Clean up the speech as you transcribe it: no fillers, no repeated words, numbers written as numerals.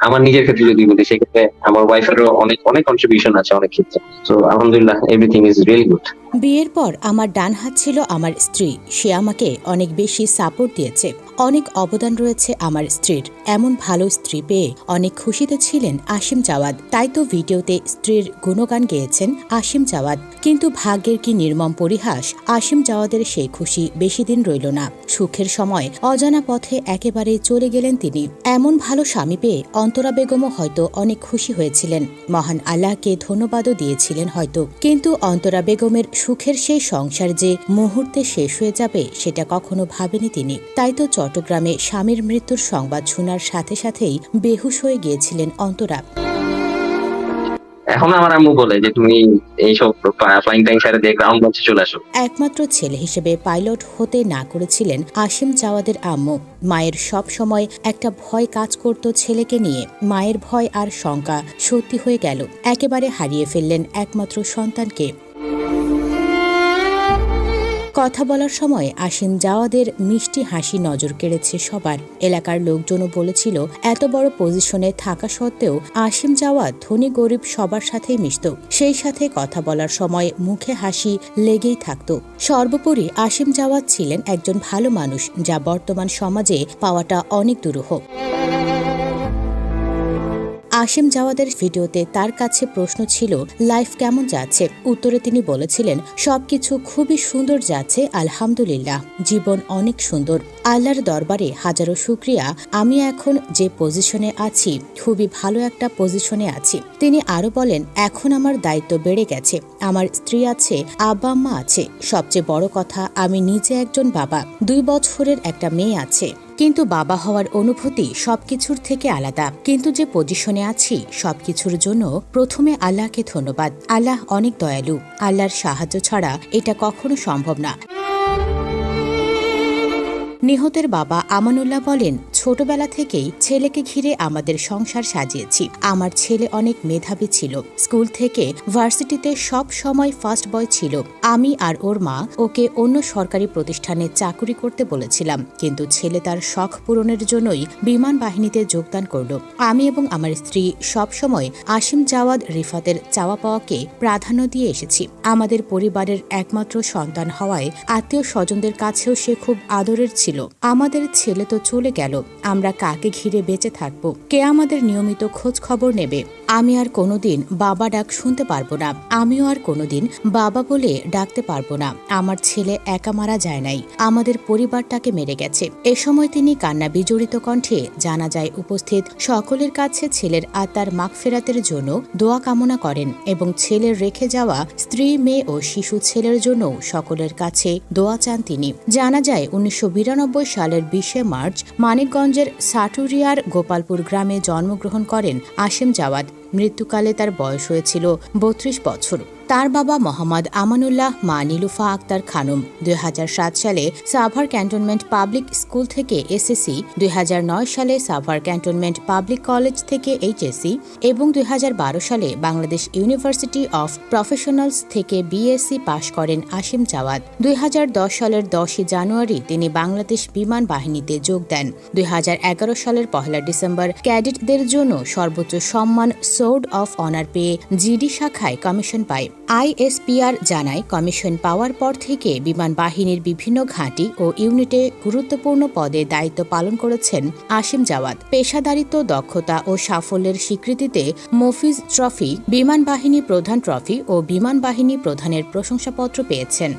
আমার নিজের ক্ষেত্রে যদি বলি, সেক্ষেত্রে আমার ওয়াইফেরও অনেক অনেক কন্ট্রিবিউশন আছে অনেক ক্ষেত্রে। তো আলহামদুলিল্লাহ, এভরিথিং ইজ রিয়েলি গুড। বিয়ের পর আমার ডান হাত ছিল আমার স্ত্রী। সে আমাকে অনেক বেশি সাপোর্ট দিয়েছে। অনেক অবদান রয়েছে আমার স্ত্রীর। এমন ভালো স্ত্রী পেয়ে অনেক খুশিতে ছিলেন আসিম জাওয়াদ। তাই তো ভিডিওতে স্ত্রীর গুণগান গেয়েছেন আসিম জাওয়াদ। কিন্তু ভাগ্যের কি নির্মম পরিহাস, আসিম জাওয়াদের সেই খুশি বেশি দিন রইল না। সুখের সময় অজানা পথে একেবারে চলে গেলেন তিনি। এমন ভালো স্বামী পেয়ে অন্তরা বেগমও হয়তো অনেক খুশি হয়েছিলেন, মহান আল্লাহকে ধন্যবাদও দিয়েছিলেন হয়তো। কিন্তু অন্তরা বেগমের সুখের সেই সংসার যে মুহূর্তে শেষ হয়ে যাবে সেটা কখনো ভাবেনি তিনি। তাই তো চট্টগ্রামে স্বামীর মৃত্যুর সংবাদ শোনার সাথে সাথেই বেহুশ হয়ে গিয়েছিলেন অন্তরা। এখন আমার আম্মু বলে যে তুমি এইসব ফ্লাইং ট্যাঙ্ক ছেড়ে দিয়ে গ্রাউন্ড লঞ্চে চলে আসো। একমাত্র ছেলে হিসেবে পাইলট হতে না করেছিলেন আসিম জাওয়াদের আম্মু। মায়ের সব সময় একটা ভয় কাজ করত ছেলেকে নিয়ে। মায়ের ভয় আর শঙ্কা সত্যি হয়ে গেল। একেবারে হারিয়ে ফেললেন একমাত্র সন্তানকে। কথা বলার সময় আসিম জাওয়াদের মিষ্টি হাসি নজর কেড়েছে সবার। এলাকার লোকজনও বলেছিল, এত বড় পজিশনে থাকা সত্ত্বেও আসিম জাওয়াদ ধনী গরিব সবার সাথেই মিশত। সেই সাথে কথা বলার সময় মুখে হাসি লেগেই থাকত। সর্বোপরি আসিম জাওয়াদ ছিলেন একজন ভালো মানুষ, যা বর্তমান সমাজে পাওয়াটা অনেক দুরূহ। আসিম জাওয়াদের ভিডিওতে তার কাছে প্রশ্ন ছিল, লাইফ কেমন যাচ্ছে? উত্তরে তিনি বলেছিলেন, সবকিছু খুবই সুন্দর যাচ্ছে আলহামদুলিল্লাহ, জীবন অনেক সুন্দর, আল্লাহর দরবারে হাজারো শুকরিয়া। আমি এখন যে পজিশনে আছি, খুবই ভালো একটা পজিশনে আছি। তিনি আরো বলেন, এখন আমার দায়িত্ব বেড়ে গেছে। আমার স্ত্রী আছে, আব্বা আম্মা আছে, সবচেয়ে বড় কথা আমি নিজে একজন বাবা। 2 বছরের একটা মেয়ে আছে। কিন্তু বাবা হওয়ার অনুভূতি সবকিছুর থেকে আলাদা। কিন্তু যে পজিশনে আছি সবকিছুর জন্য প্রথমে আল্লাহকে ধন্যবাদ। আল্লাহ অনেক দয়ালু। আল্লাহর সাহায্য ছাড়া এটা কখনো সম্ভব না। নিহতের বাবা আমানুল্লাহ বলেন, ছোটবেলা থেকেই ছেলেকে ঘিরে আমাদের সংসার সাজিয়েছি। আমার ছেলে অনেক মেধাবী ছিল। স্কুল থেকে ভার্সিটিতে সব সময় ফার্স্ট বয় ছিল। আমি আর ওর মা ওকে অন্য সরকারি প্রতিষ্ঠানে চাকুরি করতে বলেছিলাম, কিন্তু ছেলে তার শখ পূরণের জন্যই বিমান বাহিনীতে যোগদান করল। আমি এবং আমার স্ত্রী সব সময় আসিম জাওয়াদ রিফাতের চাওয়া পাওয়াকে প্রাধান্য দিয়ে এসেছি। আমাদের পরিবারের একমাত্র সন্তান হওয়ায় আত্মীয় স্বজনদের কাছেও সে খুব আদরের ছিল। আমাদের ছেলে তো চলে গেল, আমরা কাকে ঘিরে বেঁচে থাকবো? কে আমাদের নিয়মিত খোঁজ খবর নেবে? আমি আর কোনোদিন বাবা ডাক শুনতে পারবো না। আমিও আর কোনোদিন বাবা বলে ডাকতে পারবো না। আমার ছেলে একা মারা যায় নাই, আমাদের পরিবারটাকে মেরে গেছে। এ সময় তিনি কান্না বিজড়িত কণ্ঠে জানাজায় উপস্থিত সকলের কাছে ছেলের আত্মার মাগফিরাতের জন্য দোয়া কামনা করেন এবং ছেলের রেখে যাওয়া স্ত্রী, মেয়ে ও শিশু ছেলের জন্য সকলের কাছে দোয়া চান তিনি। জানা যায় 1992 সালের 20 মার্চ মানিকগঞ্জের সাটুরিয়ার গোপালপুর গ্রামে জন্মগ্রহণ করেন আসিম জাওয়াদ। মৃত্যুকালে তার বয়স হয়েছিল 32 বছর। তার বাবা মোহাম্মদ আমানুল্লাহ, মা নীলুফা আক্তার খানম 2007 সালে সাভার ক্যান্টনমেন্ট পাবলিক স্কুল থেকে এসএসসি, 2009 সালে সাভার ক্যান্টনমেন্ট পাবলিক কলেজ থেকে এইচএসসি এবং 2012 সালে বাংলাদেশ ইউনিভার্সিটি অফ প্রফেশনালস থেকে বিএসসি পাশ করেন আসিম জাওয়াদ। 2010 সালের 10 জানুয়ারি তিনি বাংলাদেশ বিমান বাহিনীতে যোগ দেন। 2011 সালের 1 ডিসেম্বর ক্যাডেটদের জন্য সর্বোচ্চ সম্মান সোর্ড অফ অনার পেয়ে জিডি শাখায় কমিশন পায়। আইএসপিআর জানায়, কমিশন পাওয়ার পর থেকে বিমান বাহিনীর বিভিন্ন ঘাঁটি ও ইউনিটে গুরুত্বপূর্ণ পদে দায়িত্ব পালন করেছেন আসিম জাওয়াদ। পেশাদারিত্ব, দক্ষতা ও সাফল্যের স্বীকৃতিতে মফিজ ট্রফি, বিমান বাহিনী প্রধান ট্রফি ও বিমান বাহিনী প্রধানের প্রশংসাপত্র পেয়েছেন।